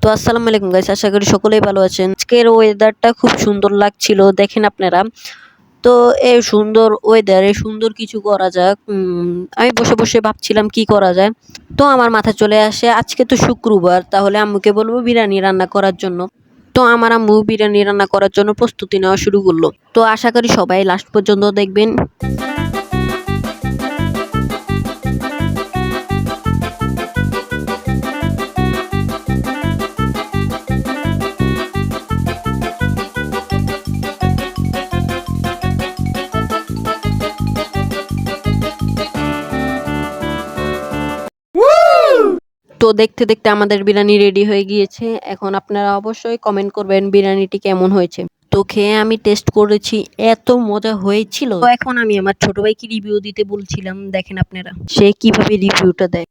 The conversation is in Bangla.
তো আসসালামু আলাইকুম গাইস, আশা করি সকলেই ভালো আছেন। আজকের ওয়েদারটা খুব সুন্দর লাগছিল, দেখেন আপনারা। তো এই সুন্দর ওয়েদারে সুন্দর কিছু করা যাক। আমি বসে বসে ভাবছিলাম কি করা যায়। তো আমার মাথায় চলে আসে আজকে তো শুক্রবার, তাহলে আম্মুকে বলবো বিরিয়ানি রান্না করার জন্য। তো আমার আম্মু বিরিয়ানি রান্না করার জন্য প্রস্তুতি নেওয়া শুরু করলো। তো আশা করি সবাই লাস্ট পর্যন্ত দেখবেন। তো দেখতে দেখতে আমাদের বিরিয়ানি রেডি হয়ে গিয়েছে। এখন আপনারা অবশ্যই কমেন্ট করবেন বিরিয়ানিটি কেমন হয়েছে। তো খেয়ে আমি টেস্ট করেছি, এত মজা হয়েছিল। তো এখন আমি আমার ছোট ভাইকে রিভিউ দিতে বলছিলাম, দেখেন আপনারা সে কিভাবে রিভিউটা দেয়।